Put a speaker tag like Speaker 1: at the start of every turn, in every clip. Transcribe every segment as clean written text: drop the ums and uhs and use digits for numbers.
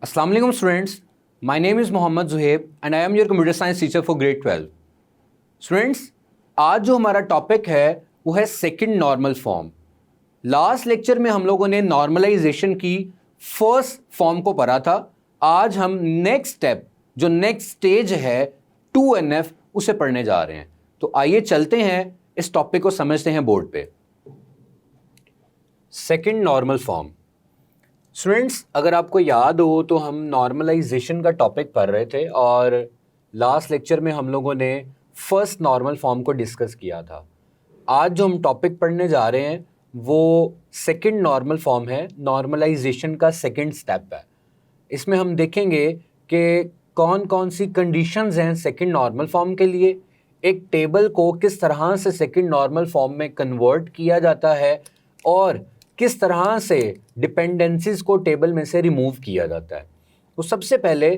Speaker 1: Assalamu alaikum students, my name is Mohammad Zuhaib and I am your computer science teacher for grade 12. Students, आज जो हमारा topic है वो है second normal form. Last lecture में हम लोगों ने नॉर्मलाइजेशन की फर्स्ट फॉर्म को पढ़ा था। आज हम नेक्स्ट स्टेप जो नेक्स्ट स्टेज है 2NF उसे पढ़ने जा रहे हैं। तो आइए चलते हैं इस टॉपिक को समझते हैं बोर्ड पे। Second normal form. स्टूडेंट्स, अगर आपको याद हो तो हम नॉर्मलाइजेशन का टॉपिक पढ़ रहे थे और लास्ट लेक्चर में हम लोगों ने फर्स्ट नॉर्मल फॉर्म को डिस्कस किया था। आज जो हम टॉपिक पढ़ने जा रहे हैं वो सेकंड नॉर्मल फॉर्म है, नॉर्मलाइजेशन का सेकंड स्टेप है। इसमें हम देखेंगे कि कौन कौन सी कंडीशंस हैं सेकंड नॉर्मल फॉर्म के लिए, एक टेबल को किस तरह से सेकंड नॉर्मल फॉर्म में कन्वर्ट किया जाता है और किस तरह से डिपेंडेंसीज को टेबल में से रिमूव किया जाता है। तो सबसे पहले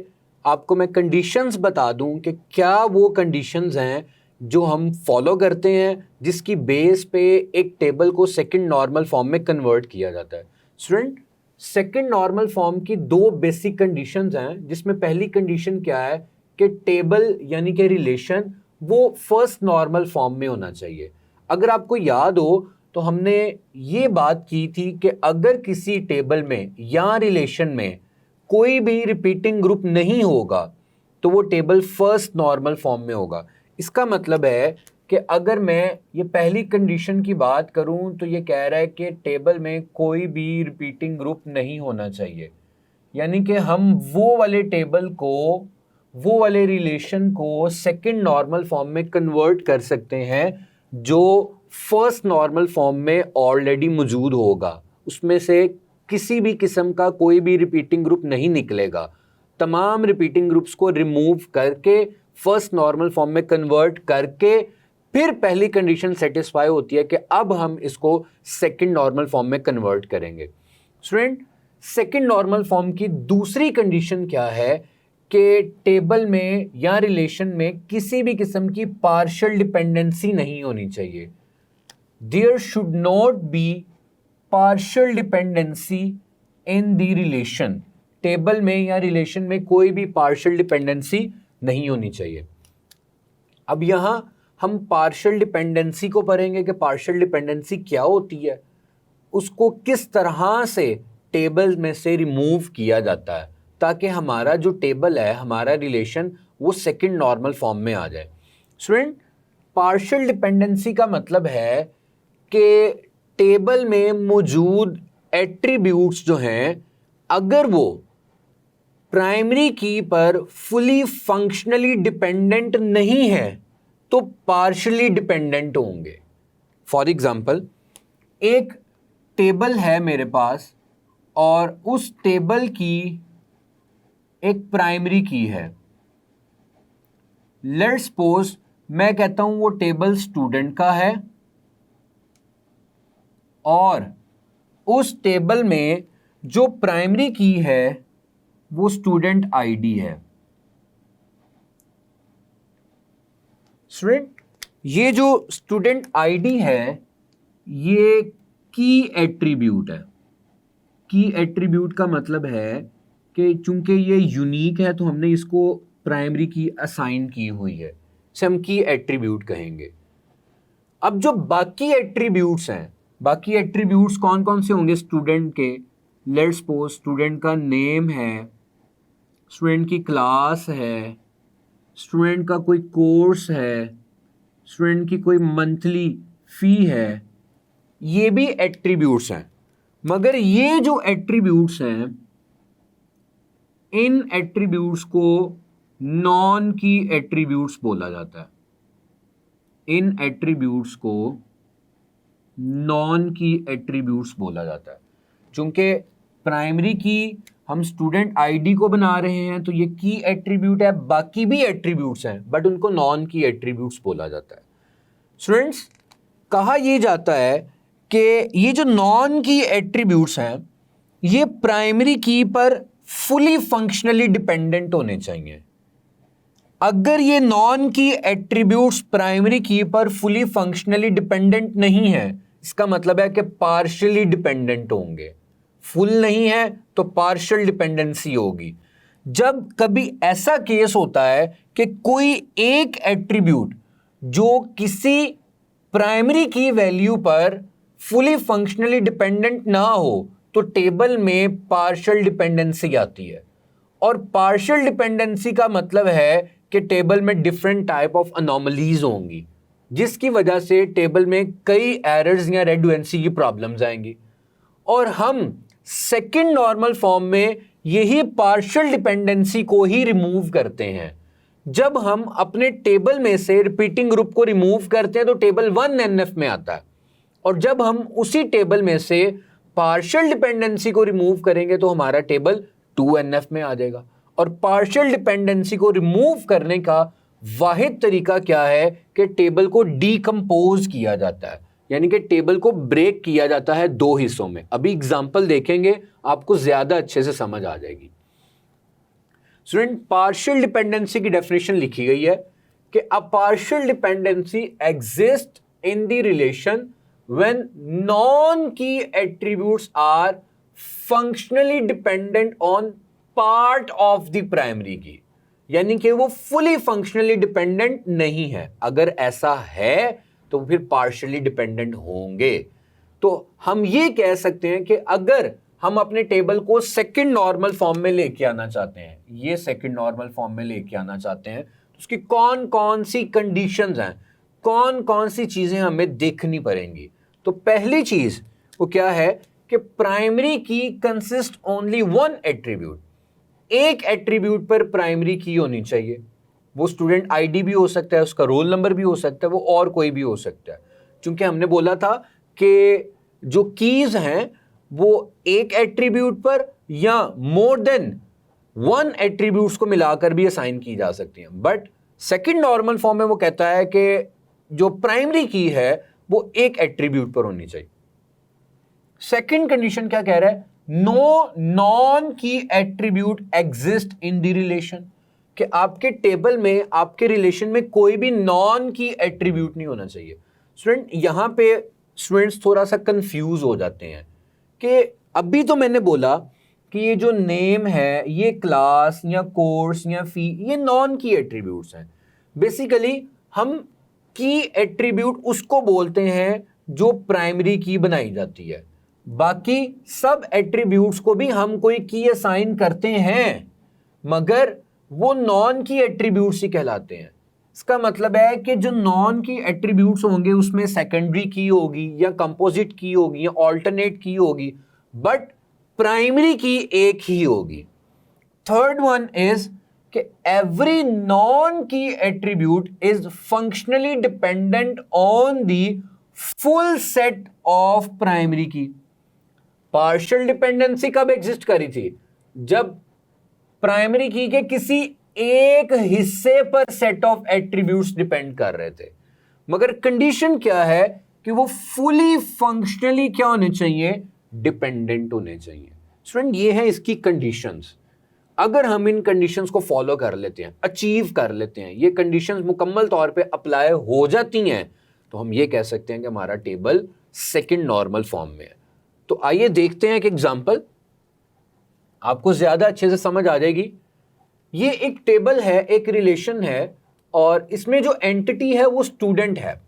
Speaker 1: आपको मैं कंडीशंस बता दूं कि क्या वो कंडीशंस हैं जो हम फॉलो करते हैं जिसकी बेस पे एक टेबल को सेकंड नॉर्मल फॉर्म में कन्वर्ट किया जाता है। स्टूडेंट, सेकंड नॉर्मल फॉर्म की दो बेसिक कंडीशंस हैं, जिसमें पहली कंडीशन क्या है कि टेबल यानी कि रिलेशन वो फर्स्ट नॉर्मल फॉर्म में होना चाहिए। अगर आपको याद हो तो हमने ये बात की थी कि अगर किसी टेबल में या रिलेशन में कोई भी रिपीटिंग ग्रुप नहीं होगा तो वो टेबल फर्स्ट नॉर्मल फॉर्म में होगा। इसका मतलब है कि अगर मैं ये पहली कंडीशन की बात करूं तो ये कह रहा है कि टेबल में कोई भी रिपीटिंग ग्रुप नहीं होना चाहिए, यानी कि हम वो वाले टेबल को, वो वाले रिलेशन को सेकंड नॉर्मल फॉर्म में कन्वर्ट कर सकते हैं जो फर्स्ट नॉर्मल फॉर्म में ऑलरेडी मौजूद होगा। उसमें से किसी भी किस्म का कोई भी रिपीटिंग ग्रुप नहीं निकलेगा। तमाम रिपीटिंग ग्रुप्स को रिमूव करके फर्स्ट नॉर्मल फॉर्म में कन्वर्ट करके फिर पहली कंडीशन सेटिस्फाई होती है कि अब हम इसको सेकंड नॉर्मल फॉर्म में कन्वर्ट करेंगे। स्टूडेंट, सेकंड नॉर्मल फॉर्म की दूसरी कंडीशन क्या है कि टेबल में या रिलेशन में किसी भी किस्म की पार्शियल डिपेंडेंसी नहीं होनी चाहिए। There should not be partial dependency in the relation. Table में या रिलेशन में कोई भी पार्शियल डिपेंडेंसी नहीं होनी चाहिए। अब यहाँ हम पार्शियल डिपेंडेंसी को पढ़ेंगे कि पार्शियल डिपेंडेंसी क्या होती है, उसको किस तरह से टेबल में से रिमूव किया जाता है ताकि हमारा जो टेबल है, हमारा रिलेशन, वो सेकंड नॉर्मल फॉर्म में आ जाए। स्टूडेंट, पार्शियल डिपेंडेंसी का मतलब है कि टेबल में मौजूद एट्रीब्यूट्स जो हैं अगर वो प्राइमरी की पर फुली फंक्शनली डिपेंडेंट नहीं है तो पार्शियली डिपेंडेंट होंगे। फॉर एग्जांपल, एक टेबल है मेरे पास और उस टेबल की एक प्राइमरी की है। लेट्स सपोज मैं कहता हूं वो टेबल स्टूडेंट का है और उस टेबल में जो प्राइमरी की है वो स्टूडेंट आईडी है। स्टूडेंट, ये जो स्टूडेंट आईडी है ये की एट्रीब्यूट है। की एट्रीब्यूट का मतलब है कि चूंकि ये यूनिक है तो हमने इसको प्राइमरी की असाइन की हुई है, इसे हम की एट्रीब्यूट कहेंगे। अब जो बाकी एट्रीब्यूट्स हैं, बाकी एट्रीब्यूट्स कौन कौन से होंगे स्टूडेंट के? लेट्स सपोज स्टूडेंट का नेम है, स्टूडेंट की क्लास है, स्टूडेंट का कोई कोर्स है, स्टूडेंट की कोई मंथली फी है, ये भी एट्रीब्यूट्स हैं। मगर ये जो एट्रीब्यूट्स हैं, इन एट्रीब्यूट्स को नॉन की एट्रीब्यूट्स बोला जाता है। इन एट्रीब्यूट्स को नॉन की एट्रीब्यूट्स बोला जाता है। चूंकि प्राइमरी की हम स्टूडेंट आईडी को बना रहे हैं तो ये की एट्रीब्यूट है, बाकी भी एट्रीब्यूट्स हैं बट उनको नॉन की एट्रीब्यूट्स बोला जाता है। स्टूडेंट्स, कहा यह जाता है कि ये जो नॉन की एट्रीब्यूट्स हैं ये प्राइमरी की पर फुली फंक्शनली डिपेंडेंट होने चाहिए। अगर ये नॉन की एट्रीब्यूट्स प्राइमरी की पर फुली फंक्शनली डिपेंडेंट नहीं है, इसका मतलब है कि पार्शियली डिपेंडेंट होंगे। फुल नहीं है तो पार्शियल डिपेंडेंसी होगी। जब कभी ऐसा केस होता है कि कोई एक एट्रीब्यूट जो किसी प्राइमरी की वैल्यू पर फुली फंक्शनली डिपेंडेंट ना हो तो टेबल में पार्शियल डिपेंडेंसी आती है। और पार्शियल डिपेंडेंसी का मतलब है कि टेबल में डिफरेंट टाइप ऑफ अनोमलीज होंगी, जिसकी वजह से टेबल में कई एरर्स या रेडुएंसी की प्रॉब्लम्स आएंगी। और हम सेकंड नॉर्मल फॉर्म में यही पार्शियल डिपेंडेंसी को ही रिमूव करते हैं। जब हम अपने टेबल में से रिपीटिंग ग्रुप को रिमूव करते हैं तो टेबल 1NF में आता है, और जब हम उसी टेबल में से पार्शियल डिपेंडेंसी को रिमूव करेंगे तो हमारा टेबल 2NF में आ जाएगा। और पार्शियल डिपेंडेंसी को रिमूव करने का वाहिद तरीका क्या है कि टेबल को डीकंपोज किया जाता है, यानी कि टेबल को ब्रेक किया जाता है दो हिस्सों में। अभी एग्जांपल देखेंगे, आपको ज्यादा अच्छे से समझ आ जाएगी। स्टूडेंट, पार्शियल डिपेंडेंसी की डेफिनेशन लिखी गई है कि a partial dependency exist in the relation when non key attributes are functionally dependent on part of the primary key, यानी कि वो फुली फंक्शनली डिपेंडेंट नहीं है। अगर ऐसा है तो फिर पार्शियली डिपेंडेंट होंगे। तो हम ये कह सकते हैं कि अगर हम अपने टेबल को सेकंड नॉर्मल फॉर्म में लेके आना चाहते हैं, ये सेकंड नॉर्मल फॉर्म में लेके आना चाहते हैं, तो उसकी कौन कौन सी कंडीशंस हैं, कौन कौन सी चीजें हमें देखनी पड़ेंगी। तो पहली चीज वो क्या है कि प्राइमरी की कंसिस्ट ओनली वन एट्रीब्यूट। एक एट्रीब्यूट पर प्राइमरी की होनी चाहिए। वो स्टूडेंट आईडी भी हो सकता है, उसका रोल नंबर भी हो सकता है, वो और कोई भी हो सकता है। क्योंकि हमने बोला था कि जो कीज हैं वो एक एट्रीब्यूट पर या मोर देन वन एट्रीब्यूट्स को मिलाकर भी असाइन की जा सकती हैं। बट सेकंड नॉर्मल फॉर्म में वो कहता है कि जो प्राइमरी की है वो एक एट्रीब्यूट पर होनी चाहिए। सेकंड कंडीशन क्या कह रहा है? No non key attribute exist in the relation, कि आपके टेबल में, आपके रिलेशन में कोई भी नॉन की एट्रीब्यूट नहीं होना चाहिए। स्टूडेंट, यहां पे स्टूडेंट्स थोड़ा सा कंफ्यूज हो जाते हैं कि अभी तो मैंने बोला कि ये जो नेम है, ये क्लास या कोर्स या फी, ये नॉन की एट्रीब्यूट्स हैं। बेसिकली हम की एट्रीब्यूट उसको बोलते हैं जो प्राइमरी की बनाई जाती है। बाकी सब एट्रीब्यूट्स को भी हम कोई की असाइन करते हैं, मगर वो नॉन की एट्रीब्यूट्स ही कहलाते हैं। इसका मतलब है कि जो नॉन की एट्रीब्यूट्स होंगे उसमें सेकेंडरी की होगी या कंपोजिट की होगी या ऑल्टरनेट की होगी, बट प्राइमरी की एक ही होगी। थर्ड वन इज कि every non key attribute is functionally dependent on the full set of primary की। पार्शियल डिपेंडेंसी कब एग्जिस्ट करी थी? जब प्राइमरी की के किसी एक हिस्से पर सेट ऑफ एट्रीब्यूट्स डिपेंड कर रहे थे, मगर कंडीशन क्या है कि वो फुली फंक्शनली क्या होने चाहिए? डिपेंडेंट होने चाहिए। स्टूडेंट, ये है इसकी कंडीशंस। अगर हम इन कंडीशंस को फॉलो कर लेते हैं, अचीव कर लेते हैं, ये कंडीशंस मुकम्मल तौर पे अप्लाई हो जाती हैं, तो हम ये कह सकते हैं कि हमारा टेबल सेकंड नॉर्मल फॉर्म में है। तो आइए देखते हैं एक एग्जांपल, आपको ज्यादा अच्छे से समझ आ जाएगी। ये एक टेबल है, एक रिलेशन है, और इसमें जो एंटिटी है वो स्टूडेंट है।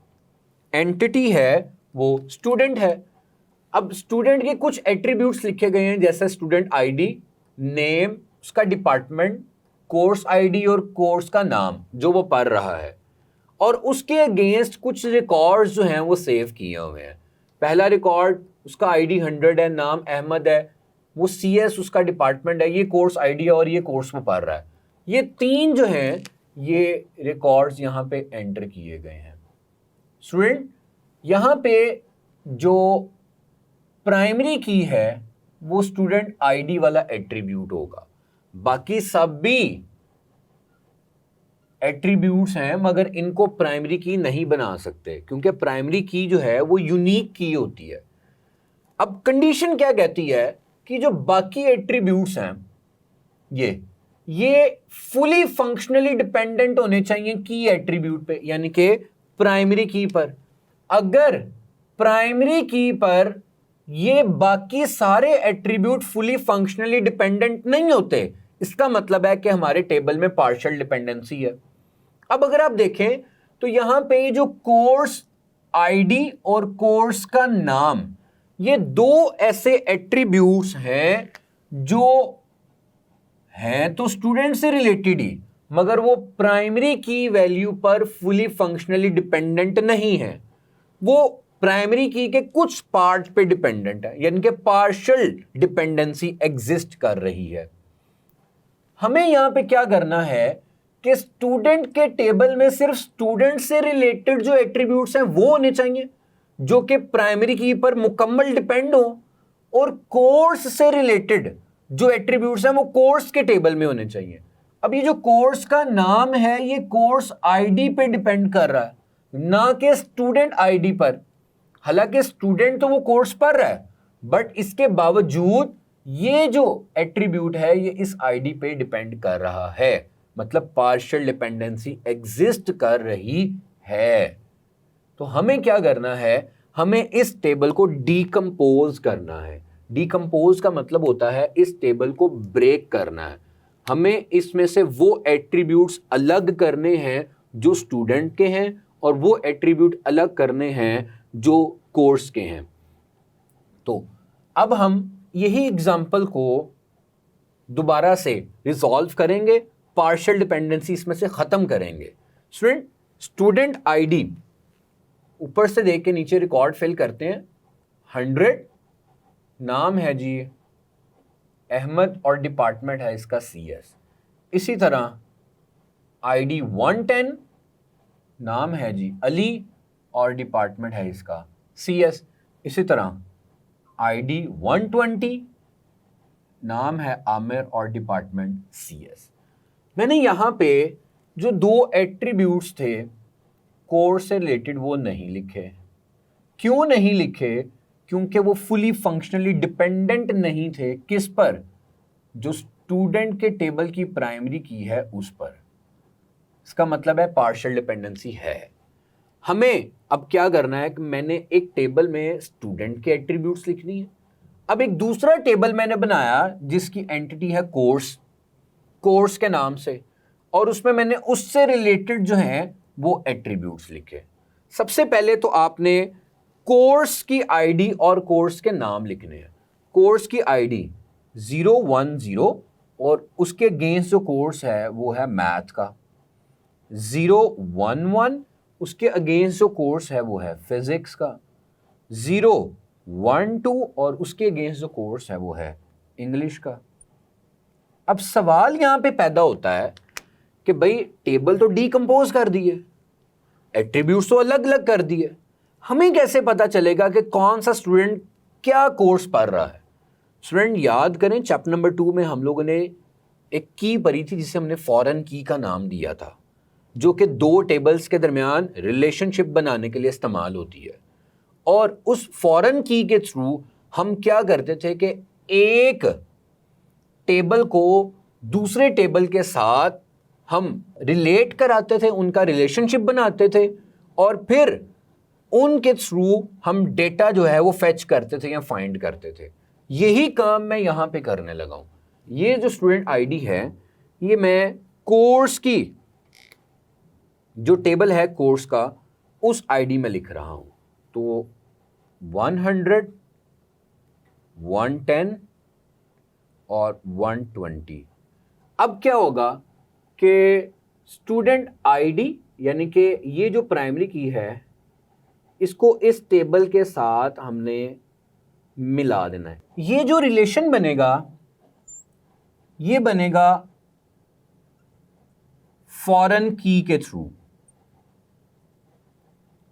Speaker 1: एंटिटी है वो स्टूडेंट है। अब स्टूडेंट के कुछ एट्रीब्यूट्स लिखे गए हैं, जैसे स्टूडेंट आईडी, नेम, उसका डिपार्टमेंट, कोर्स आईडी और कोर्स का नाम जो वो पढ़ रहा है, और उसके अगेंस्ट कुछ रिकॉर्ड्स जो हैं वो सेव किए हुए हैं। पहला रिकॉर्ड, उसका आईडी 100 है, नाम अहमद है, वो CS उसका डिपार्टमेंट है, ये कोर्स आईडी है और ये कोर्स में पढ़ रहा है। ये तीन जो हैं ये रिकॉर्ड्स यहाँ पे एंटर किए गए हैं। स्टूडेंट, यहाँ पे जो प्राइमरी की है वो स्टूडेंट आईडी वाला एट्रीब्यूट होगा। बाकी सब भी एट्रीब्यूट्स हैं, मगर इनको प्राइमरी की नहीं बना सकते, क्योंकि प्राइमरी की जो है वो यूनिक की होती है। अब कंडीशन क्या कहती है कि जो बाकी एट्रीब्यूट्स हैं ये फुली फंक्शनली डिपेंडेंट होने चाहिए की एट्रीब्यूट पे, यानी कि प्राइमरी की पर। अगर प्राइमरी की पर ये बाकी सारे एट्रीब्यूट फुली फंक्शनली डिपेंडेंट नहीं होते। इसका मतलब है कि हमारे टेबल में पार्शियल डिपेंडेंसी है। अब अगर आप देखें तो यहां पे जो कोर्स आईडी और कोर्स का नाम, ये दो ऐसे एट्रीब्यूट्स हैं जो हैं तो स्टूडेंट से रिलेटेड ही, मगर वो प्राइमरी की वैल्यू पर फुली फंक्शनली डिपेंडेंट नहीं है। वो प्राइमरी की के कुछ पार्ट पे डिपेंडेंट है, यानी कि पार्शियल डिपेंडेंसी एग्जिस्ट कर रही है। हमें यहां पे क्या करना है कि स्टूडेंट के टेबल में सिर्फ स्टूडेंट से रिलेटेड जो एट्रीब्यूट्स हैं वो होने चाहिए जो कि प्राइमरी की पर मुकम्मल डिपेंड हो, और कोर्स से रिलेटेड जो एट्रीब्यूट्स हैं वो कोर्स के टेबल में होने चाहिए। अब ये जो कोर्स का नाम है ये कोर्स आईडी पे डिपेंड कर रहा है, ना कि स्टूडेंट आईडी पर। हालांकि स्टूडेंट तो वो कोर्स पढ़ रहा है, बट इसके बावजूद ये जो एट्रीब्यूट है ये इस आईडी पे डिपेंड कर रहा है, मतलब पार्शियल डिपेंडेंसी एग्जिस्ट कर रही है। तो हमें क्या करना है, हमें इस टेबल को डीकंपोज करना है। डीकंपोज का मतलब होता है इस टेबल को ब्रेक करना है। हमें इसमें से वो एट्रीब्यूट्स अलग करने हैं जो स्टूडेंट के हैं, और वो एट्रीब्यूट अलग करने हैं जो कोर्स के हैं। तो अब हम यही एग्जाम्पल को दोबारा से रिजॉल्व करेंगे, पार्शियल डिपेंडेंसी इसमें से खत्म करेंगे। स्टूडेंट आईडी ऊपर से देख के नीचे रिकॉर्ड फिल करते हैं। 100 नाम है जी अहमद और डिपार्टमेंट है इसका CS। इसी तरह आईडी 110 नाम है जी अली और डिपार्टमेंट है इसका CS। इसी तरह आईडी 120 नाम है आमिर और डिपार्टमेंट CS। मैंने यहां पे जो दो एट्रीब्यूट्स थे कोर्स से रिलेटेड वो नहीं लिखे। क्यों नहीं लिखे? क्योंकि वो फुली फंक्शनली डिपेंडेंट नहीं थे। किस पर? जो स्टूडेंट के टेबल की प्राइमरी की है उस पर। इसका मतलब है पार्शियल डिपेंडेंसी है। हमें अब क्या करना है कि मैंने एक टेबल में स्टूडेंट के एट्रीब्यूट्स लिखनी है। अब एक दूसरा टेबल मैंने बनाया जिसकी एंटिटी है कोर्स के नाम से, और उसमें मैंने उससे रिलेटेड जो हैं वो एट्रीब्यूट्स लिखे। सबसे पहले तो आपने कोर्स की आईडी और कोर्स के नाम लिखने हैं। कोर्स की आईडी 010 और उसके अगेंस्ट जो कोर्स है वो है मैथ का। 011 उसके अगेंस्ट जो कोर्स है वो है फिजिक्स का। 012 और उसके अगेंस्ट जो कोर्स है वो है इंग्लिश का। अब सवाल यहां पे पैदा होता है कि भाई टेबल तो डीकंपोज कर दिए, एट्रीब्यूट्स तो अलग अलग कर दिए, हमें कैसे पता चलेगा कि कौन सा स्टूडेंट क्या कोर्स पढ़ रहा है? स्टूडेंट याद करें चैप्टर नंबर 2 में हम लोगों ने एक की पढ़ी थी जिसे हमने फॉरेन की का नाम दिया था, जो कि दो टेबल्स के दरमियान रिलेशनशिप बनाने के लिए इस्तेमाल होती है। और उस फॉरेन की के थ्रू हम क्या करते थे कि एक टेबल को दूसरे टेबल के साथ हम रिलेट कराते थे, उनका रिलेशनशिप बनाते थे, और फिर उनके थ्रू हम डेटा जो है वो फेच करते थे या फाइंड करते थे। यही काम मैं यहां पे करने लगा हूं। ये जो स्टूडेंट आईडी है ये मैं कोर्स की जो टेबल है कोर्स का उस आईडी में लिख रहा हूं। तो 100, 110 और 120। अब क्या होगा कि स्टूडेंट आईडी यानी कि ये जो प्राइमरी की है इसको इस टेबल के साथ हमने मिला देना है। ये जो रिलेशन बनेगा ये बनेगा फॉरेन की के थ्रू,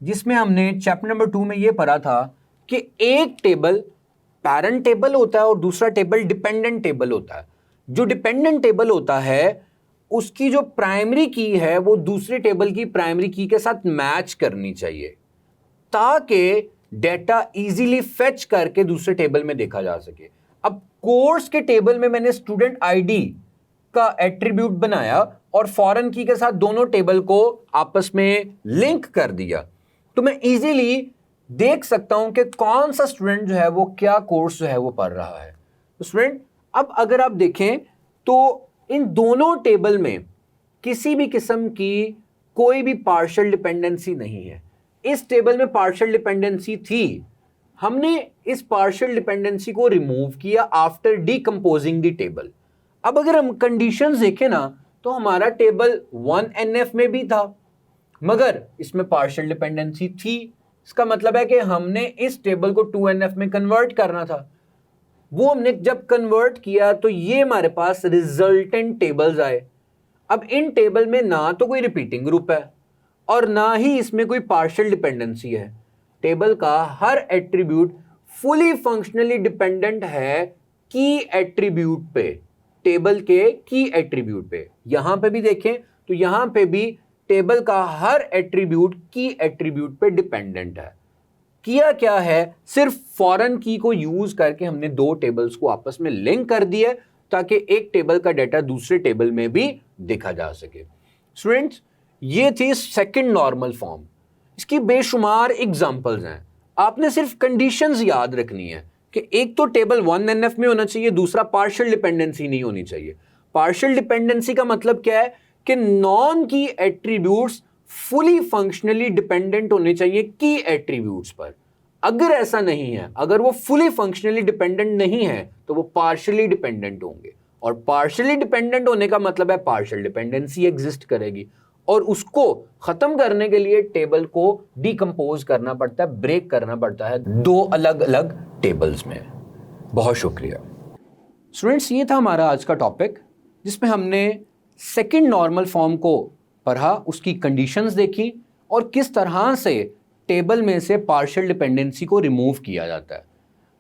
Speaker 1: जिसमें हमने चैप्टर नंबर 2 में ये पढ़ा था कि एक टेबल पैरेंट टेबल होता है और दूसरा टेबल डिपेंडेंट टेबल होता है। जो डिपेंडेंट टेबल होता है उसकी जो प्राइमरी की है वो दूसरे टेबल की प्राइमरी की के साथ मैच करनी चाहिए ताकि डेटा इजीली फेच करके दूसरे टेबल में देखा जा सके। अब कोर्स के टेबल में मैंने स्टूडेंट आईडी का एट्रीब्यूट बनाया और फॉरेन की के साथ दोनों टेबल को आपस में लिंक कर दिया, तो मैं इजीली देख सकता हूं कि कौन सा स्टूडेंट जो है वो क्या कोर्स जो है वो पढ़ रहा है। तो स्टूडेंट अब अगर आप देखें तो इन दोनों टेबल में किसी भी किस्म की कोई भी पार्शियल डिपेंडेंसी नहीं है। इस टेबल में पार्शियल डिपेंडेंसी थी, हमने इस पार्शियल डिपेंडेंसी को रिमूव किया आफ्टर डीकंपोजिंग द टेबल। अब अगर हम कंडीशंस देखें ना तो हमारा टेबल 1NF में भी था मगर इसमें पार्शियल डिपेंडेंसी थी। इसका मतलब है कि हमने इस टेबल को 2NF में कन्वर्ट करना था। वो हमने जब कन्वर्ट किया तो ये हमारे पास रिजल्टेंट टेबल्स आए। अब इन टेबल में ना तो कोई रिपीटिंग ग्रुप है और ना ही इसमें कोई पार्शियल डिपेंडेंसी है। टेबल का हर एट्रीब्यूट फुली फंक्शनली डिपेंडेंट है की एट्रीब्यूट पे, टेबल के की एट्रीब्यूट पे। यहां पे भी देखें तो यहां पे भी टेबल का हर एट्रीब्यूट की एट्रीब्यूट पे डिपेंडेंट है। किया क्या है, सिर्फ फॉरेन की को यूज करके हमने दो टेबल्स को आपस में लिंक कर दिया ताकि एक टेबल का डाटा दूसरे टेबल में भी देखा जा सके। स्टूडेंट्स ये थी सेकंड नॉर्मल फॉर्म। इसकी बेशुमार एग्जांपल्स हैं, आपने सिर्फ कंडीशंस याद रखनी है कि एक तो टेबल 1NF में होना चाहिए, दूसरा पार्शियल डिपेंडेंसी नहीं होनी चाहिए। पार्शियल डिपेंडेंसी का मतलब क्या है कि non key attributes fully functionally dependent होने चाहिए की एट्रीब्यूट्स पर। अगर ऐसा नहीं है, अगर वो फुली फंक्शनली डिपेंडेंट नहीं है तो वो पार्शियली डिपेंडेंट होंगे, और पार्शियली डिपेंडेंट होने का मतलब है पार्शियल डिपेंडेंसी एग्जिस्ट करेगी, और उसको खत्म करने के लिए टेबल को डीकंपोज करना पड़ता है, ब्रेक करना पड़ता है दो अलग अलग टेबल्स में। बहुत शुक्रिया स्टूडेंट्स, ये था हमारा आज का टॉपिक जिसमें हमने सेकंड नॉर्मल फॉर्म को पढ़ा, उसकी कंडीशंस देखी और किस तरह से टेबल में से पार्शियल डिपेंडेंसी को रिमूव किया जाता है।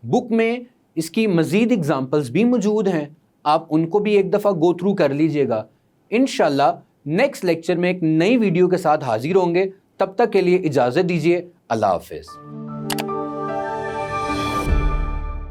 Speaker 1: बुक में इसकी मज़ीद एग्जांपल्स भी मौजूद हैं, आप उनको भी एक दफ़ा गो थ्रू कर लीजिएगा। इंशाल्लाह नेक्स्ट लेक्चर में एक नई वीडियो के साथ हाजिर होंगे, तब तक के लिए इजाज़त दीजिए। अल्लाह हाफिज़।